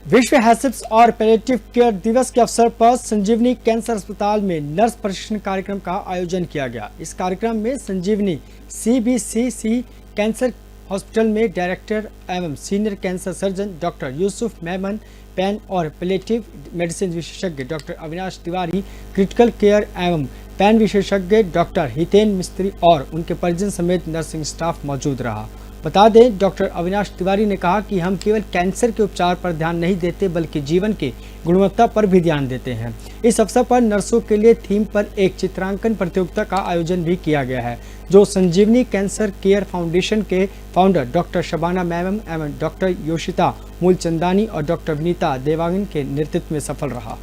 विश्व हैसिप्स और palliative care दिवस के अवसर पर संजीवनी कैंसर अस्पताल में नर्स प्रशिक्षण कार्यक्रम का आयोजन किया गया। इस कार्यक्रम में संजीवनी CBCC कैंसर हॉस्पिटल में डायरेक्टर एवं senior cancer surgeon doctor Yusuf Memon, pan और पैलिएटिव मेडिसिन विशेषज्ञ doctor Avinash Tiwari, critical care एवं पैन विशेषज्ञ डॉक्टर हितेन मिस्त्री और उनके परिजन समेत नर्सिंग स्टाफ मौजूद रहा। बता दें, डॉक्टर अविनाश तिवारी ने कहा कि हम केवल कैंसर के उपचार पर ध्यान नहीं देते बल्कि जीवन की गुणवत्ता पर भी ध्यान देते हैं। इस अवसर पर नर्सों के लिए थीम पर एक चित्रांकन प्रतियोगिता का आयोजन भी किया गया है, जो संजीवनी कैंसर केयर फाउंडेशन के फाउंडर डॉक्टर शबाना मेमन एवं डॉक्टर योशिता मूलचंदानी और डॉक्टर विनीता देवांगन के नेतृत्व में सफल रहा।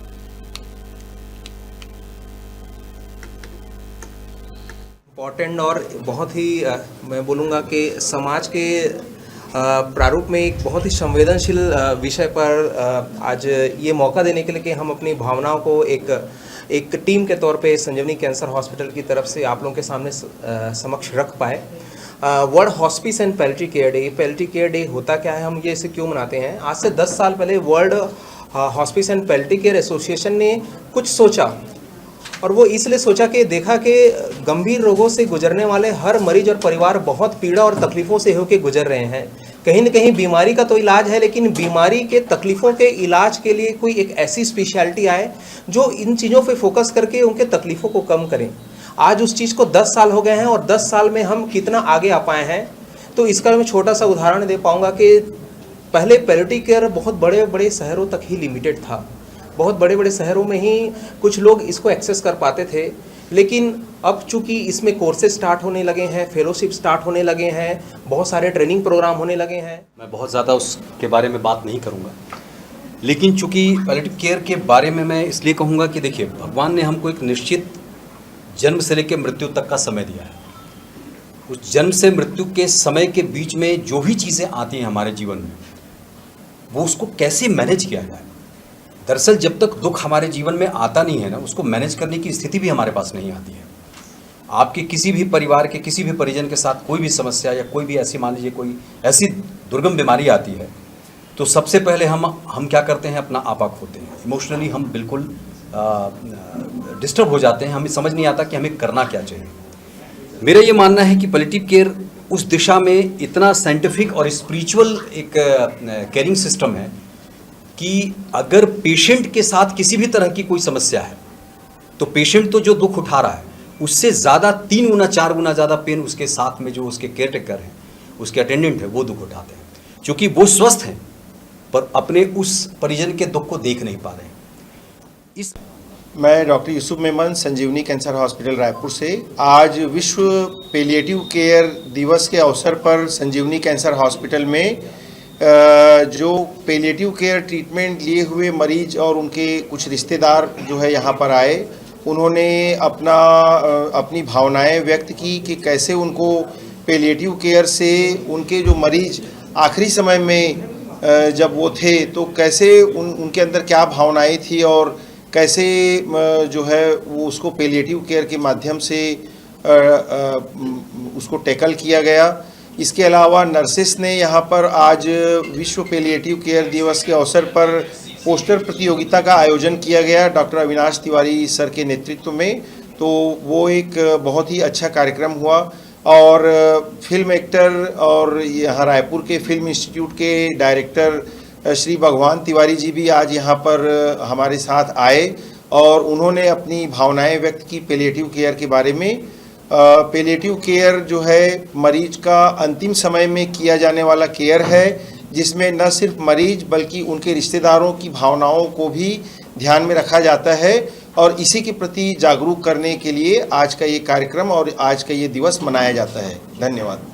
इम्पॉर्टेंट और बहुत ही मैं बोलूँगा कि समाज के प्रारूप में एक बहुत ही संवेदनशील विषय पर आज ये मौका देने के लिए कि हम अपनी भावनाओं को एक टीम के तौर पे संजीवनी कैंसर हॉस्पिटल की तरफ से आप लोगों के सामने समक्ष रख पाए। World hospice and palliative care day. Palliative care day होता क्या है, हम ये इसे क्यों मनाते हैं? आज से 10 साल पहले world hospice and palliative care association ने कुछ सोचा, और वो इसलिए सोचा कि देखा कि गंभीर रोगों से गुजरने वाले हर मरीज और परिवार बहुत पीड़ा और तकलीफ़ों से होकर गुजर रहे हैं। कहीं न कहीं बीमारी का तो इलाज है, लेकिन बीमारी के तकलीफ़ों के इलाज के लिए कोई एक ऐसी स्पेशलिटी आए जो इन चीज़ों पे फोकस करके उनके तकलीफ़ों को कम करें। आज उस चीज़ को 10 साल हो गए हैं और 10 साल में हम कितना आगे आ पाए हैं, तो इसका मैं छोटा सा उदाहरण दे पाऊँगा कि पहले पैलिएटिव केयर बहुत बड़े बड़े शहरों तक ही लिमिटेड था। बहुत बड़े बड़े शहरों में ही कुछ लोग इसको एक्सेस कर पाते थे, लेकिन अब चूंकि इसमें कोर्सेज स्टार्ट होने लगे हैं, फेलोशिप स्टार्ट होने लगे हैं, बहुत सारे ट्रेनिंग प्रोग्राम होने लगे हैं। मैं बहुत ज़्यादा उसके बारे में बात नहीं करूँगा, लेकिन चूंकि पैलिएटिव केयर के बारे में मैं इसलिए कहूँगा कि देखिए, भगवान ने हमको एक निश्चित जन्म से लेकर मृत्यु तक का समय दिया है। उस जन्म से मृत्यु के समय के बीच में जो भी चीज़ें आती हैं हमारे जीवन में, वो उसको कैसे मैनेज किया जाए। दरअसल जब तक दुख हमारे जीवन में आता नहीं है ना, उसको मैनेज करने की स्थिति भी हमारे पास नहीं आती है। आपके किसी भी परिवार के किसी भी परिजन के साथ कोई भी समस्या या कोई भी ऐसी, मान लीजिए कोई ऐसी दुर्गम बीमारी आती है, तो सबसे पहले हम क्या करते हैं, अपना आपा खोते हैं। इमोशनली हम बिल्कुल डिस्टर्ब हो जाते हैं, हमें समझ नहीं आता कि हमें करना क्या चाहिए। मेरा ये मानना है कि पैलिएटिव केयर उस दिशा में इतना साइंटिफिक और स्पिरिचुअल एक केयरिंग सिस्टम है कि अगर पेशेंट के साथ किसी भी तरह की कोई समस्या है, तो पेशेंट तो जो दुख उठा रहा है उससे ज़्यादा 3 गुना 4 गुना ज़्यादा पेन उसके साथ में जो उसके केयर टेकर हैं, उसके अटेंडेंट है, वो दुख उठाते हैं, क्योंकि वो स्वस्थ हैं पर अपने उस परिजन के दुख को देख नहीं पा रहे हैं। मैं डॉक्टर यूसुफ मेमन, संजीवनी कैंसर हॉस्पिटल रायपुर से। आज विश्व पैलिएटिव केयर दिवस के अवसर पर संजीवनी कैंसर हॉस्पिटल में जो पैलिएटिव केयर ट्रीटमेंट लिए हुए मरीज और उनके कुछ रिश्तेदार जो है यहाँ पर आए, उन्होंने अपनी भावनाएं व्यक्त की कि कैसे उनको पैलिएटिव केयर से उनके जो मरीज आखिरी समय में जब वो थे, तो कैसे उनके अंदर क्या भावनाएं थी और कैसे जो है वो उसको पैलिएटिव केयर के माध्यम से उसको टैकल किया गया। इसके अलावा नर्सेस ने यहाँ पर आज विश्व पैलिएटिव केयर दिवस के अवसर पर पोस्टर प्रतियोगिता का आयोजन किया गया डॉक्टर अविनाश तिवारी सर के नेतृत्व में। तो वो एक बहुत ही अच्छा कार्यक्रम हुआ, और फिल्म एक्टर और यहाँ रायपुर के फिल्म इंस्टीट्यूट के डायरेक्टर श्री भगवान तिवारी जी भी आज यहाँ पर हमारे साथ आए और उन्होंने अपनी भावनाएं व्यक्त की पैलिएटिव केयर के बारे में। पैलिएटिव केयर जो है मरीज का अंतिम समय में किया जाने वाला केयर है, जिसमें न सिर्फ मरीज बल्कि उनके रिश्तेदारों की भावनाओं को भी ध्यान में रखा जाता है, और इसी के प्रति जागरूक करने के लिए आज का ये कार्यक्रम और आज का ये दिवस मनाया जाता है। धन्यवाद।